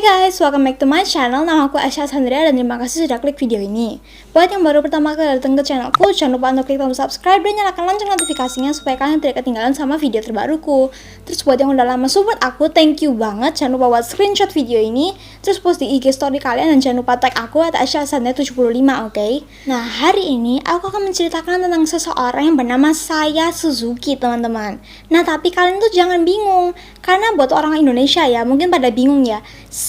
Guys, welcome back to my channel. Nama aku Asya Sandria dan terima kasih sudah klik video ini. Buat yang baru pertama kali datang ke channelku, jangan lupa untuk klik tombol subscribe dan nyalakan lonceng notifikasinya supaya kalian tidak ketinggalan sama video terbaruku. Terus buat yang udah lama support aku, thank you banget. Jangan lupa buat screenshot video ini, terus post di IG story kalian dan jangan lupa tag aku @Asya Sandria 75, oke? Nah, hari ini aku akan menceritakan tentang seseorang yang bernama Saya Suzuki, teman-teman. Nah, tapi kalian tuh jangan bingung, karena buat orang Indonesia ya, mungkin pada bingung ya.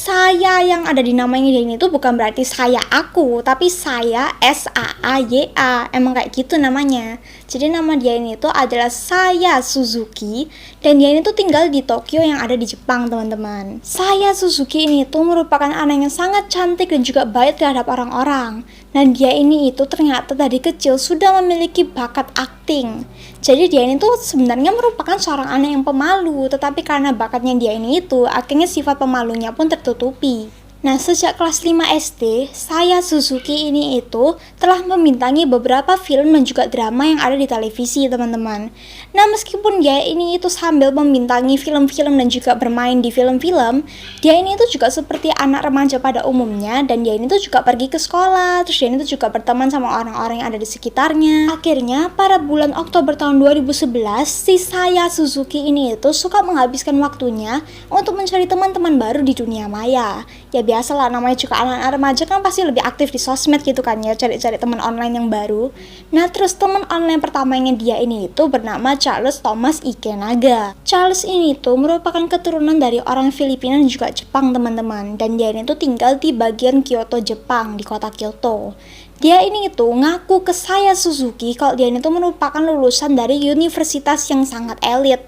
Saya yang ada di namanya dia ini tuh bukan berarti saya aku, tapi saya SAAYA, emang kayak gitu namanya. Jadi nama dia ini tuh adalah Saya Suzuki, dan dia ini tuh tinggal di Tokyo yang ada di Jepang, teman-teman. Saya Suzuki ini tuh merupakan anak yang sangat cantik dan juga baik terhadap orang-orang. Dan dia ini itu ternyata dari kecil sudah memiliki bakat akting. Jadi dia ini tuh sebenarnya merupakan seorang anak yang pemalu, tetapi karena bakatnya dia ini itu, akhirnya sifat pemalunya pun tertutupi. Nah, sejak kelas 5 SD, Saya Suzuki ini itu telah membintangi beberapa film dan juga drama yang ada di televisi, teman-teman. Nah, meskipun dia ini itu sambil membintangi film-film dan juga bermain di film-film, dia ini itu juga seperti anak remaja pada umumnya, dan dia ini tuh juga pergi ke sekolah, terus dia ini tuh juga berteman sama orang-orang yang ada di sekitarnya. Akhirnya, pada bulan Oktober tahun 2011, si Saya Suzuki ini itu suka menghabiskan waktunya untuk mencari teman-teman baru di dunia maya. Ya biasalah, namanya juga anak-anak remaja kan pasti lebih aktif di sosmed gitu kan ya, cari-cari teman online yang baru. Nah, terus teman online pertamanya dia ini itu bernama Charles Thomas Ikenaga. Charles ini tuh merupakan keturunan dari orang Filipina dan juga Jepang, teman-teman. Dan dia ini tuh tinggal di bagian Kyoto, Jepang, di kota Kyoto. Dia ini itu ngaku ke Saya Suzuki kalau dia ini tuh merupakan lulusan dari universitas yang sangat elit.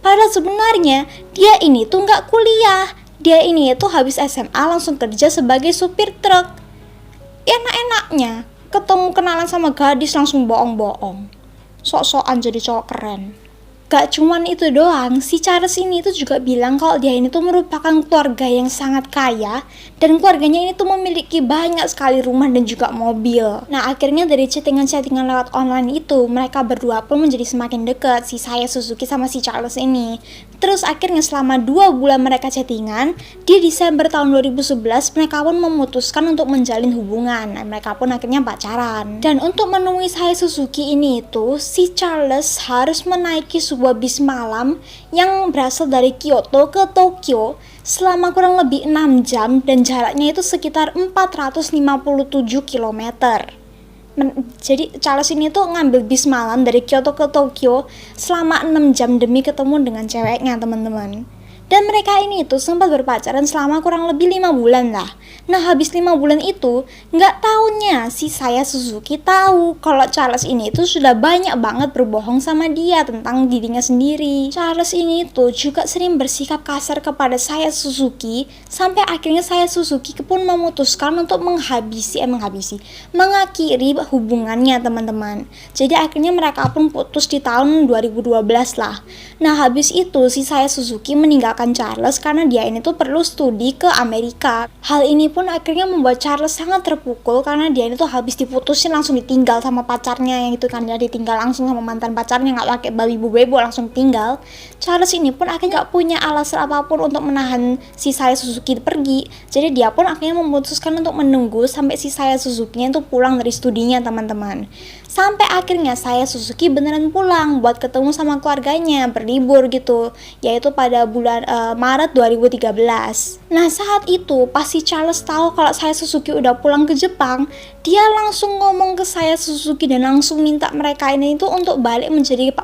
Padahal sebenarnya dia ini tuh nggak kuliah. Dia ini itu habis SMA langsung kerja sebagai supir truk. Enak-enaknya ketemu kenalan sama gadis langsung bohong-bohong, sok-sokan jadi cowok keren. Gak cuman itu doang, si Charles ini tuh juga bilang kalau dia ini tuh merupakan keluarga yang sangat kaya, dan keluarganya ini tuh memiliki banyak sekali rumah dan juga mobil. Nah, akhirnya dari chattingan-chattingan lewat online itu, mereka berdua pun menjadi semakin dekat, si Saya Suzuki sama si Charles ini. Terus akhirnya selama 2 bulan mereka chattingan, di Desember tahun 2011 mereka pun memutuskan untuk menjalin hubungan. Nah, mereka pun akhirnya pacaran. Dan untuk menemui Saya Suzuki ini itu, si Charles harus menaiki sebuah bis malam yang berasal dari Kyoto ke Tokyo selama kurang lebih 6 jam dan jaraknya itu sekitar 457 km. Jadi Charles ini tuh ngambil bis malam dari Kyoto ke Tokyo selama 6 jam demi ketemu dengan ceweknya, teman-teman. Dan mereka ini tuh sempat berpacaran selama kurang lebih 5 bulan lah. Nah, habis 5 bulan itu, nggak taunya si Saya Suzuki tahu kalau Charles ini tuh sudah banyak banget berbohong sama dia tentang dirinya sendiri. Charles ini tuh juga sering bersikap kasar kepada Saya Suzuki, sampai akhirnya Saya Suzuki pun memutuskan untuk mengakhiri hubungannya, teman-teman. Jadi akhirnya mereka pun putus di tahun 2012 lah. Nah, habis itu si Saya Suzuki meninggalkan Charles karena dia ini tuh perlu studi ke Amerika. Hal ini pun akhirnya membuat Charles sangat terpukul karena dia ini tuh habis diputusin langsung ditinggal sama pacarnya yang itu kan, dia ditinggal langsung sama mantan pacarnya, nggak pakai babi bebo, langsung tinggal. Charles ini pun akhirnya nggak punya alasan apapun untuk menahan si Saya Suzuki pergi. Jadi dia pun akhirnya memutuskan untuk menunggu sampai si Saya Suzuki itu pulang dari studinya, teman-teman. Sampai akhirnya Saya Suzuki beneran pulang buat ketemu sama keluarganya, berlibur gitu, yaitu pada bulan Maret 2013. Nah, saat itu pas si Charles tahu kalau Saya Suzuki udah pulang ke Jepang, dia langsung ngomong ke Saya Suzuki dan langsung minta mereka ini itu untuk balik menjadi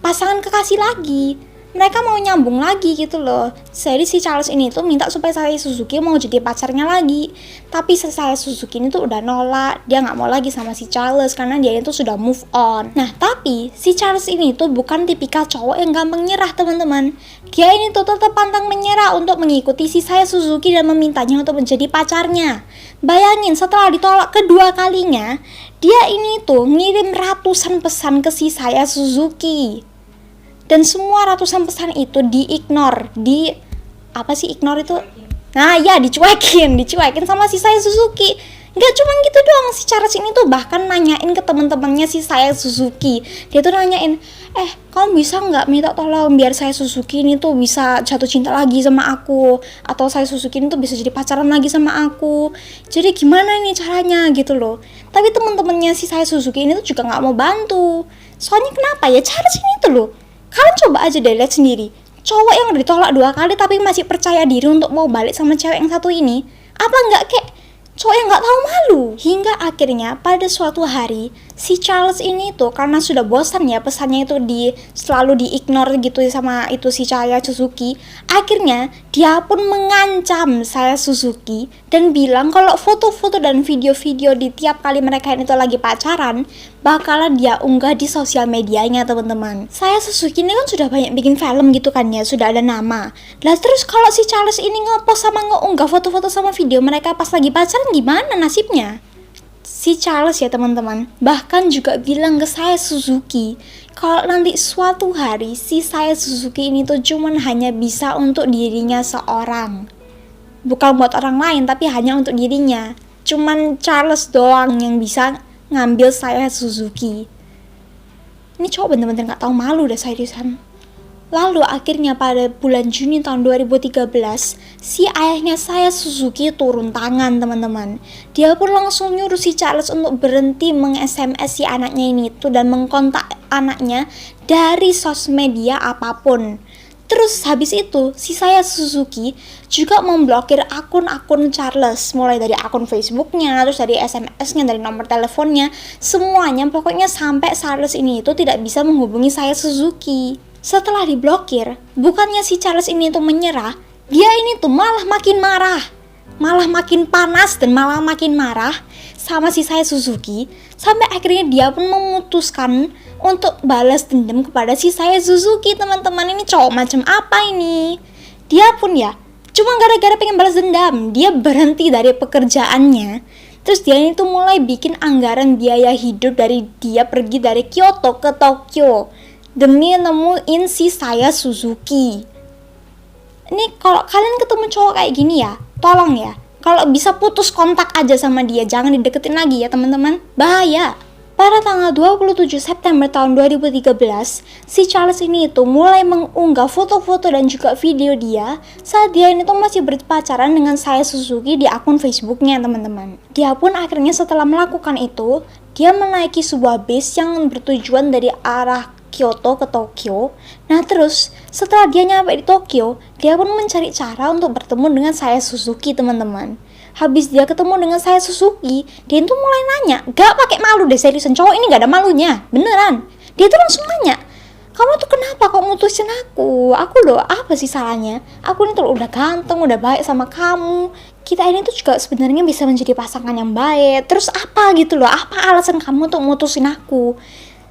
pasangan kekasih lagi. Mereka mau nyambung lagi gitu loh. Jadi si Charles ini tuh minta supaya Saya Suzuki mau jadi pacarnya lagi. Tapi Saya Suzuki ini tuh udah nolak. Dia gak mau lagi sama si Charles karena dia itu sudah move on. Nah, tapi si Charles ini tuh bukan tipikal cowok yang gampang nyerah, teman-teman. Dia ini tuh tetap pantang menyerah untuk mengikuti si Saya Suzuki dan memintanya untuk menjadi pacarnya. Bayangin, setelah ditolak kedua kalinya, dia ini tuh ngirim ratusan pesan ke si Saya Suzuki. Dan semua ratusan pesan itu di-ignore. Ignore itu? Nah ya, dicuekin sama si Saya Suzuki. Nggak cuma gitu doang, si Charles ini tuh bahkan nanyain ke teman-temannya si Saya Suzuki. Dia tuh nanyain, kamu bisa nggak minta tolong biar Saya Suzuki ini tuh bisa jatuh cinta lagi sama aku, atau Saya Suzuki ini tuh bisa jadi pacaran lagi sama aku. Jadi gimana nih caranya gitu loh. Tapi teman-temannya si Saya Suzuki ini tuh juga nggak mau bantu. Soalnya kenapa ya, Charles ini tuh loh, kalian coba aja deh lihat sendiri. Cowok yang ditolak 2 kali tapi masih percaya diri untuk mau balik sama cewek yang satu ini, apa nggak kayak cowok yang nggak tahu malu? Hingga akhirnya pada suatu hari si Charles ini tuh karena sudah bosan ya pesannya itu selalu di-ignore gitu sama itu si Saya Suzuki. Akhirnya dia pun mengancam Saya Suzuki dan bilang kalau foto-foto dan video-video di tiap kali mereka itu lagi pacaran bakalan dia unggah di sosial medianya, teman-teman. Saya Suzuki ini kan sudah banyak bikin film gitu kan ya, sudah ada nama. Lah terus kalau si Charles ini ngepost sama ngeunggah foto-foto sama video mereka pas lagi pacaran, gimana nasibnya? Si Charles ya teman-teman bahkan juga bilang ke Saya Suzuki kalau nanti suatu hari si Saya Suzuki ini tuh cuman hanya bisa untuk dirinya seorang, bukan buat orang lain tapi hanya untuk dirinya. Cuman Charles doang yang bisa ngambil Saya Suzuki. Ini cowok bener-bener gak tahu malu dah, seriusan. Lalu akhirnya pada bulan Juni tahun 2013, si ayahnya Saya Suzuki turun tangan, teman-teman. Dia pun langsung nyuruh si Charles untuk berhenti meng-SMS si anaknya ini tuh dan mengkontak anaknya dari sosial media apapun. Terus habis itu si Saya Suzuki juga memblokir akun-akun Charles, mulai dari akun Facebooknya, terus dari SMS-nya, dari nomor teleponnya, semuanya pokoknya sampai Charles ini itu tidak bisa menghubungi Saya Suzuki. Setelah diblokir, bukannya si Charles ini tuh menyerah, dia ini tuh malah makin marah, malah makin panas dan malah makin marah sama si Saya Suzuki, sampai akhirnya dia pun memutuskan untuk balas dendam kepada si Saya Suzuki, teman-teman. Ini cowok macam apa ini? Dia pun ya cuma gara-gara pengen balas dendam, dia berhenti dari pekerjaannya. Terus dia ini tuh mulai bikin anggaran biaya hidup dari dia pergi dari Kyoto ke Tokyo demi nemuin si Saya Suzuki. Ini kalau kalian ketemu cowok kayak gini ya, tolong ya, kalau bisa putus kontak aja sama dia, jangan dideketin lagi ya teman-teman, bahaya. Pada tanggal 27 September tahun 2013, si Charles ini tuh mulai mengunggah foto-foto dan juga video dia saat dia ini tuh masih berpacaran dengan Saya Suzuki di akun Facebooknya, teman-teman. Dia pun akhirnya setelah melakukan itu, dia menaiki sebuah bis yang bertujuan dari arah Kyoto ke Tokyo. Nah terus setelah dia nyampe di Tokyo, dia pun mencari cara untuk bertemu dengan Saya Suzuki, teman-teman. Habis dia ketemu dengan Saya Suzuki, dia tuh mulai nanya, gak pakai malu deh, seriusan, cowok ini gak ada malunya, beneran. Dia tuh langsung nanya, kamu tuh kenapa kok mutusin aku? Aku loh, apa sih salahnya? Aku ini tuh udah ganteng, udah baik sama kamu. Kita ini tuh juga sebenarnya bisa menjadi pasangan yang baik. Terus apa gitu loh, apa alasan kamu untuk mutusin aku?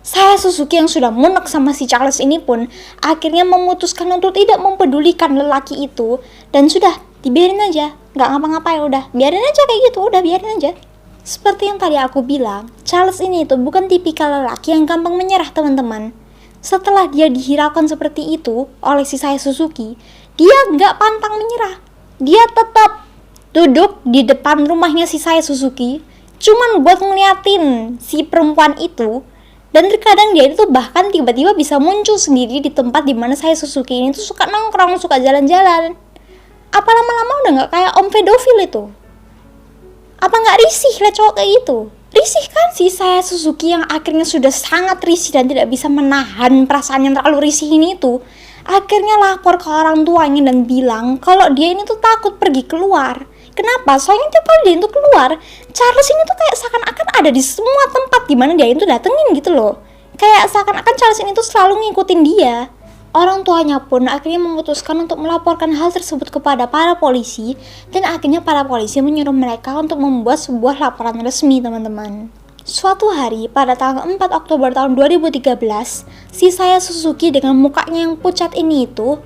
Saya Suzuki yang sudah munek sama si Charles ini pun akhirnya memutuskan untuk tidak mempedulikan lelaki itu dan sudah dibiarin aja, nggak ngapa-ngapain, udah biarin aja kayak gitu, udah biarin aja. Seperti yang tadi aku bilang, Charles ini itu bukan tipikal lelaki yang gampang menyerah, teman-teman. Setelah dia dihiraukan seperti itu oleh si Saya Suzuki, dia nggak pantang menyerah. Dia tetap duduk di depan rumahnya si Saya Suzuki, cuman buat ngeliatin si perempuan itu. Dan terkadang dia itu bahkan tiba-tiba bisa muncul sendiri di tempat dimana Saya Suzuki ini tuh suka nongkrong, suka jalan-jalan. Apa lama-lama udah gak kayak om pedofil itu? Apa gak risih liat cowok kayak gitu? Risih kan sih Saya Suzuki yang akhirnya sudah sangat risih dan tidak bisa menahan perasaan yang terlalu risih ini tuh. Akhirnya lapor ke orang tuanya dan bilang kalau dia ini tuh takut pergi keluar. Kenapa? Soalnya tiap kali dia itu keluar, Charles ini tuh kayak seakan-akan ada di semua tempat dimana dia itu datengin gitu loh. Kayak seakan-akan Charles ini tuh selalu ngikutin dia. Orang tuanya pun akhirnya memutuskan untuk melaporkan hal tersebut kepada para polisi, dan akhirnya para polisi menyuruh mereka untuk membuat sebuah laporan resmi, teman-teman. Suatu hari pada tanggal 4 Oktober tahun 2013, si Saya Suzuki dengan mukanya yang pucat ini itu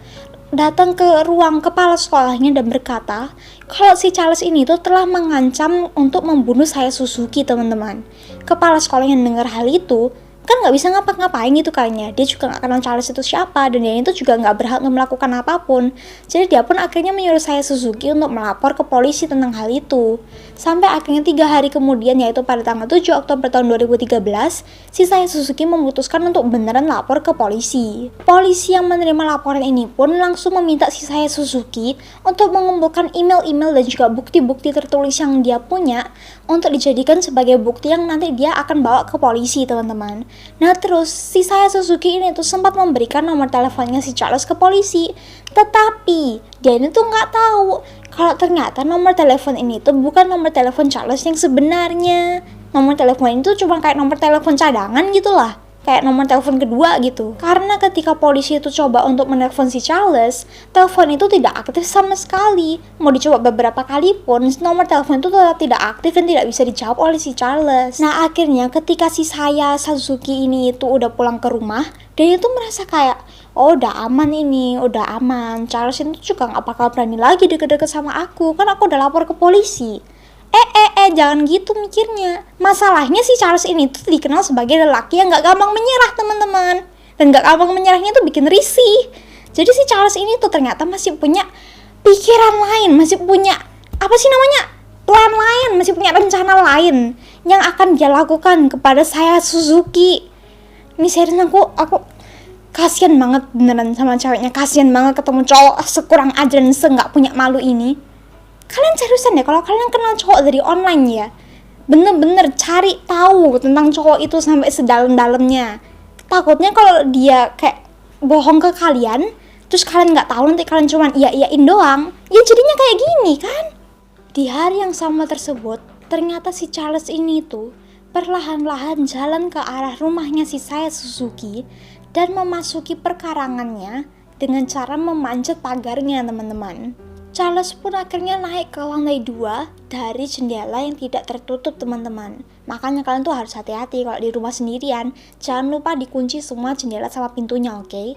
datang ke ruang kepala sekolahnya dan berkata kalau si Charles ini tuh telah mengancam untuk membunuh Saya Suzuki, teman-teman. Kepala sekolah yang dengar hal itu kan nggak bisa ngapa-ngapain gitu kayaknya. Dia juga nggak kenal Charles itu siapa, dan dia itu juga nggak berhak untuk melakukan apapun. Jadi dia pun akhirnya menyuruh saya Suzuki untuk melapor ke polisi tentang hal itu. Sampai akhirnya 3 hari kemudian, yaitu pada tanggal 7 Oktober tahun 2013, si saya Suzuki memutuskan untuk beneran lapor ke polisi. Polisi yang menerima laporan ini pun langsung meminta si saya Suzuki untuk mengumpulkan email-email dan juga bukti-bukti tertulis yang dia punya untuk dijadikan sebagai bukti yang nanti dia akan bawa ke polisi, teman-teman. Nah terus si saya Suzuki ini tuh sempat memberikan nomor teleponnya si Charles ke polisi, tetapi dia ini tuh nggak tahu kalau ternyata nomor telepon ini tuh bukan nomor telepon Charles yang sebenarnya. Nomor telepon ini tuh cuma kayak nomor telepon cadangan gitu lah, kayak nomor telepon kedua gitu. Karena ketika polisi itu coba untuk menelpon si Charles, telepon itu tidak aktif sama sekali. Mau dicoba beberapa kali pun, nomor telepon itu tetap tidak aktif dan tidak bisa dijawab oleh si Charles. Nah akhirnya ketika si saya Suzuki ini itu udah pulang ke rumah, dia itu merasa kayak, oh udah aman ini, udah aman. Charles itu juga gak bakal berani lagi deket-deket sama aku, kan aku udah lapor ke polisi. Jangan gitu mikirnya. Masalahnya si Charles ini tuh dikenal sebagai lelaki yang gak gampang menyerah, teman-teman. Dan gak gampang menyerahnya tuh bikin risih. Jadi si Charles ini tuh ternyata masih punya pikiran lain, masih punya, plan lain, masih punya rencana lain yang akan dia lakukan kepada saya Suzuki. Ini serius, aku kasian banget beneran sama ceweknya. Kasian banget ketemu cowok sekurang ajar dan se-gak punya malu ini. Kalian seriusan ya, kalau kalian kenal cowok dari online ya, bener-bener cari tahu tentang cowok itu sampai sedalam-dalamnya. Takutnya kalau dia kayak bohong ke kalian, terus kalian nggak tahu, nanti kalian cuman iya-iyain doang, ya jadinya kayak gini kan. Di hari yang sama tersebut, ternyata si Charles ini tuh perlahan-lahan jalan ke arah rumahnya si saya Suzuki dan memasuki perkarangannya dengan cara memanjat pagarnya, teman-teman. Charles pun akhirnya naik ke lantai 2 dari jendela yang tidak tertutup, teman-teman. Makanya kalian tuh harus hati-hati kalau di rumah sendirian. Jangan lupa dikunci semua jendela sama pintunya, oke?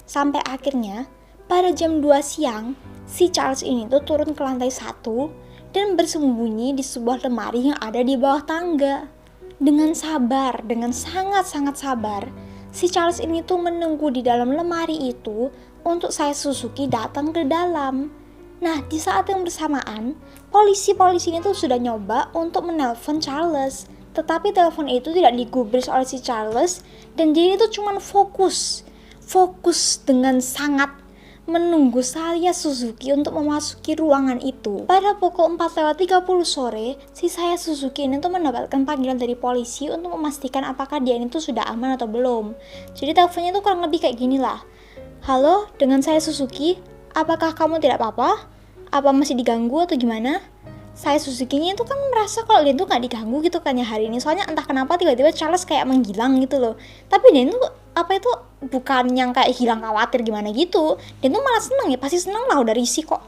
Sampai akhirnya pada jam 2 siang, si Charles ini tuh turun ke lantai 1 dan bersembunyi di sebuah lemari yang ada di bawah tangga. Dengan sabar, dengan sangat-sangat sabar, si Charles ini tuh menunggu di dalam lemari itu untuk saya Suzuki datang ke dalam. Nah, di saat yang bersamaan, polisi-polisi ini tuh sudah nyoba untuk menelpon Charles. Tetapi telepon itu tidak digubris oleh si Charles, dan dia itu cuma fokus dengan sangat menunggu saya Suzuki untuk memasuki ruangan itu. Pada pukul 4:30 sore, si saya Suzuki ini tuh mendapatkan panggilan dari polisi untuk memastikan apakah dia ini tuh sudah aman atau belum. Jadi teleponnya tuh kurang lebih kayak gini lah. Halo, dengan saya Suzuki. Apakah kamu tidak apa-apa? Apa masih diganggu atau gimana? Saya Suzuki-nya itu kan merasa kalau dia tuh gak diganggu gitu kan ya hari ini. Soalnya entah kenapa tiba-tiba Charles kayak menghilang gitu loh. Tapi dia itu bukan yang kayak hilang khawatir gimana gitu. Dia tuh malah seneng ya, pasti seneng lah udah risih kok.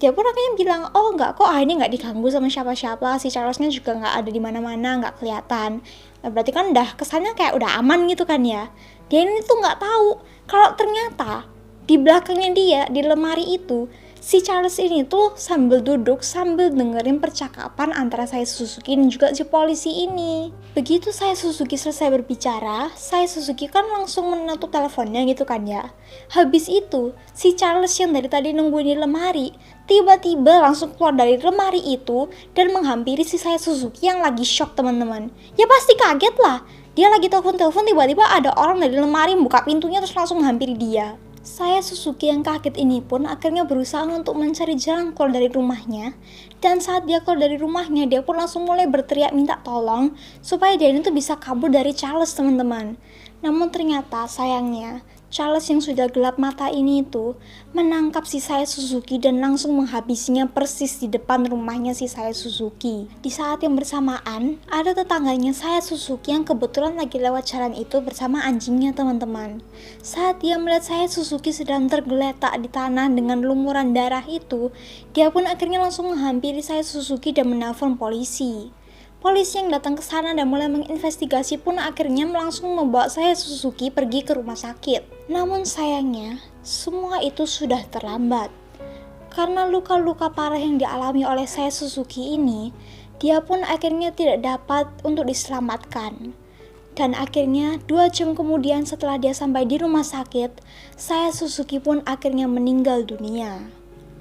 Dia pun akhirnya bilang, oh enggak kok, hari ini gak diganggu sama siapa-siapa. Si Charles-nya juga gak ada di mana-mana, gak kelihatan. Nah, berarti kan udah kesannya kayak udah aman gitu kan ya. Dia ini tuh gak tahu kalau ternyata di belakangnya dia, di lemari itu, si Charles ini tuh sambil duduk, sambil dengerin percakapan antara saya Suzuki dan juga si polisi ini. Begitu saya Suzuki selesai berbicara, saya Suzuki kan langsung menutup teleponnya gitu kan ya. Habis itu, si Charles yang dari tadi nungguin di lemari, tiba-tiba langsung keluar dari lemari itu dan menghampiri si saya Suzuki yang lagi shock, teman-teman. Ya pasti kaget lah. Dia lagi telepon-telepon, tiba-tiba ada orang dari lemari buka pintunya terus langsung menghampiri dia. Saya Suzuki yang kaget ini pun akhirnya berusaha untuk mencari jalan keluar dari rumahnya. Dan saat dia keluar dari rumahnya, dia pun langsung mulai berteriak minta tolong supaya dia itu bisa kabur dari Charles, teman-teman. Namun ternyata sayangnya Charles yang sudah gelap mata ini itu menangkap si saya Suzuki dan langsung menghabisinya persis di depan rumahnya si saya Suzuki. Di saat yang bersamaan, ada tetangganya saya Suzuki yang kebetulan lagi lewat jalan itu bersama anjingnya, teman-teman. Saat dia melihat saya Suzuki sedang tergeletak di tanah dengan lumuran darah itu, dia pun akhirnya langsung menghampiri saya Suzuki dan menelpon polisi. Polisi yang datang ke sana dan mulai menginvestigasi pun akhirnya langsung membawa saya Suzuki pergi ke rumah sakit. Namun sayangnya, semua itu sudah terlambat. Karena luka-luka parah yang dialami oleh saya Suzuki ini, dia pun akhirnya tidak dapat untuk diselamatkan. Dan akhirnya 2 jam kemudian setelah dia sampai di rumah sakit, Saya Suzuki pun akhirnya meninggal dunia.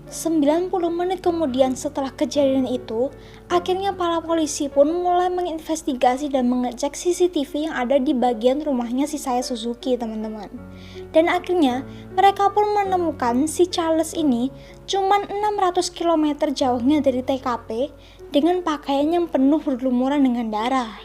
90 menit kemudian setelah kejadian itu, akhirnya para polisi pun mulai menginvestigasi dan mengecek CCTV yang ada di bagian rumahnya si Saya Suzuki, teman-teman. Dan akhirnya mereka pun menemukan si Charles ini cuman 600 km jauhnya dari TKP dengan pakaian yang penuh berlumuran dengan darah.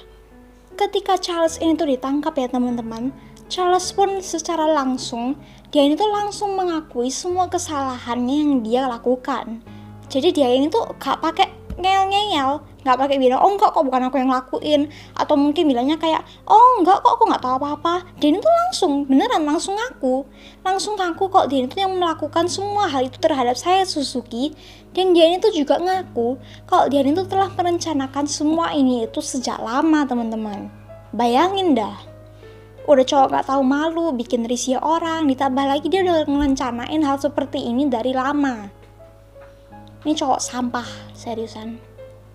Ketika Charles ini tuh ditangkap ya teman-teman, Charles pun secara langsung, dia ini tuh langsung mengakui semua kesalahannya yang dia lakukan. Jadi dia ini tuh gak pakai ngeyel-ngeyel, gak pakai bilang, oh enggak kok bukan aku yang lakuin, atau mungkin bilangnya kayak, oh enggak kok aku gak tahu apa-apa. Dia ini tuh beneran langsung ngaku kok dia itu yang melakukan semua hal itu terhadap Saya Suzuki. Dan dia ini tuh juga ngaku kalau dia ini tuh telah merencanakan semua ini itu sejak lama, teman-teman. Bayangin dah, udah cowok gak tahu malu, bikin risih orang, ditambah lagi dia udah ngerencanain hal seperti ini dari lama. Ini cowok sampah, seriusan.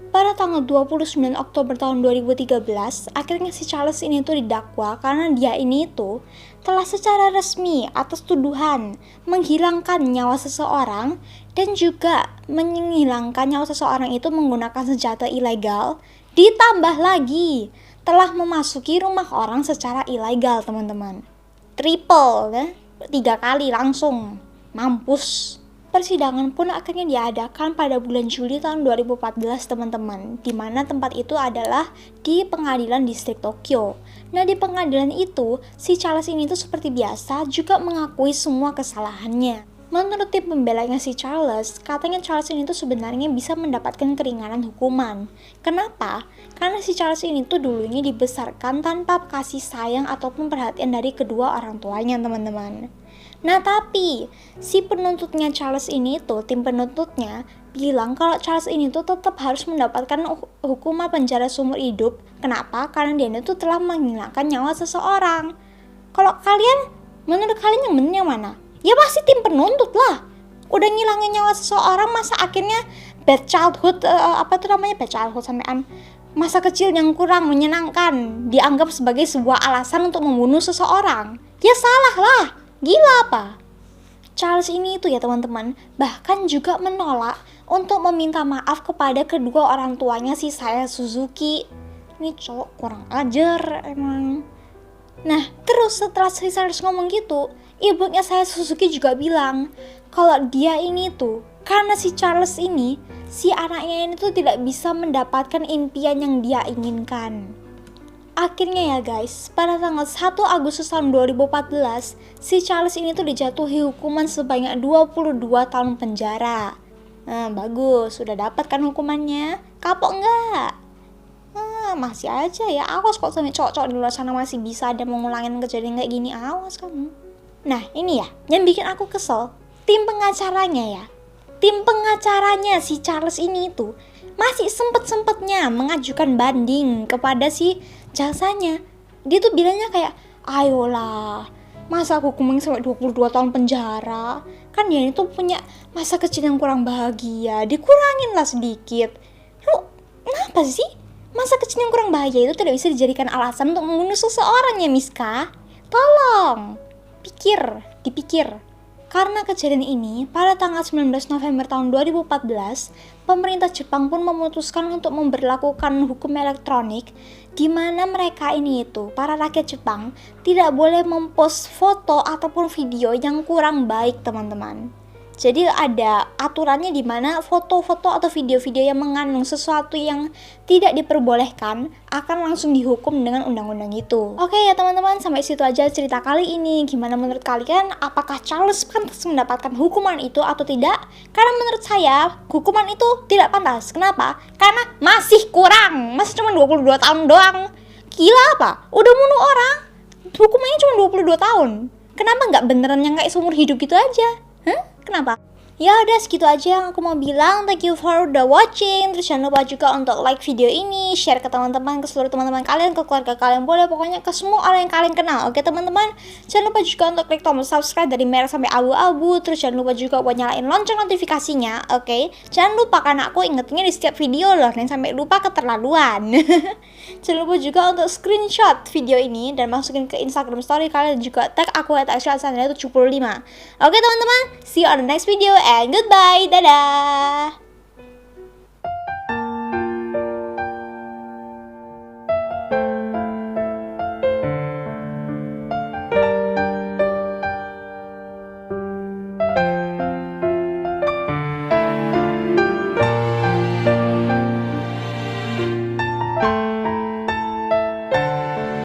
Pada tanggal 29 Oktober tahun 2013, akhirnya si Charles ini tuh didakwa karena dia ini tuh telah secara resmi atas tuduhan menghilangkan nyawa seseorang dan juga menghilangkan nyawa seseorang itu menggunakan senjata ilegal, ditambah lagi telah memasuki rumah orang secara ilegal, teman-teman. Triple, 3 kali langsung, mampus. Persidangan pun akhirnya diadakan pada bulan Juli tahun 2014, teman-teman, di mana tempat itu adalah di pengadilan distrik Tokyo. Nah, di pengadilan itu, si Charles ini tuh seperti biasa juga mengakui semua kesalahannya. Menurut tim pembelanya si Charles, katanya Charles ini tuh sebenarnya bisa mendapatkan keringanan hukuman. Kenapa? Karena si Charles ini tuh dulunya dibesarkan tanpa kasih sayang ataupun perhatian dari kedua orang tuanya, teman-teman. Nah, tapi si penuntutnya Charles ini tuh, tim penuntutnya bilang kalau Charles ini tuh tetap harus mendapatkan hukuman penjara seumur hidup. Kenapa? Karena dia itu telah menghilangkan nyawa seseorang. Kalau kalian, menurut kalian yang benar yang mana? Ya pasti tim penuntut lah. Udah ngilangin nyawa seseorang, masa akhirnya bad childhood, bad childhood sampean, masa kecil yang kurang menyenangkan dianggap sebagai sebuah alasan untuk membunuh seseorang. Ya salah lah. Gila apa? Charles ini itu ya teman-teman, bahkan juga menolak untuk meminta maaf kepada kedua orang tuanya si Saya Suzuki. Ini cowok kurang ajar emang. Nah, terus setelah si Charles ngomong gitu, ibunya Saya Suzuki juga bilang kalau dia ini tuh, karena si Charles ini, si anaknya ini tuh tidak bisa mendapatkan impian yang dia inginkan. Akhirnya ya guys, pada tanggal 1 Agustus tahun 2014, si Charles ini tuh dijatuhi hukuman sebanyak 22 tahun penjara. Nah, bagus, sudah dapat kan hukumannya? Kapok enggak? Masih aja ya, awas kok sampai cowok-cowok di luar sana masih bisa ada mengulangin kejadian kayak gini, awas kamu. Nah, ini ya, yang bikin aku kesel, tim pengacaranya ya. Tim pengacaranya si Charles ini tuh masih sempet-sempetnya mengajukan banding kepada si jasanya. Dia tuh bilangnya kayak, ayolah, masa aku hukumin sampai 22 tahun penjara? Kan dia itu punya masa kecil yang kurang bahagia, dikurangin lah sedikit. Lu, kenapa sih? Masa kecil yang kurang bahagia itu tidak bisa dijadikan alasan untuk membunuh seseorang ya, Miska? Tolong, dipikir. Karena kejadian ini, pada tanggal 19 November tahun 2014, pemerintah Jepang pun memutuskan untuk memberlakukan hukum elektronik di mana mereka ini itu, para rakyat Jepang, tidak boleh mempost foto ataupun video yang kurang baik, teman-teman. Jadi ada aturannya di mana foto-foto atau video-video yang mengandung sesuatu yang tidak diperbolehkan akan langsung dihukum dengan undang-undang itu. Oke ya teman-teman, sampai situ aja cerita kali ini. Gimana menurut kalian? Apakah Charles pantas mendapatkan hukuman itu atau tidak? Karena menurut saya, hukuman itu tidak pantas. Kenapa? Karena masih kurang. Masih cuma 22 tahun doang. Gila apa? Udah bunuh orang, hukumannya cuma 22 tahun. Kenapa nggak beneran yang kayak seumur hidup gitu aja? Kenapa? Ya udah segitu aja yang aku mau bilang. Thank you for the watching. Terus jangan lupa juga untuk like video ini, share ke teman-teman, ke seluruh teman-teman kalian, ke keluarga kalian, boleh pokoknya ke semua orang yang kalian kenal. Oke teman-teman, jangan lupa juga untuk klik tombol subscribe dari merah sampai abu-abu. Terus jangan lupa juga buat nyalain lonceng notifikasinya. Oke, jangan lupa karena aku ingetinnya di setiap video loh, dan sampai lupa keterlaluan. Jangan lupa juga untuk screenshot video ini dan masukin ke Instagram story kalian, juga tag aku @aisyah75. Oke teman-teman, see you on the next video and goodbye, dadah.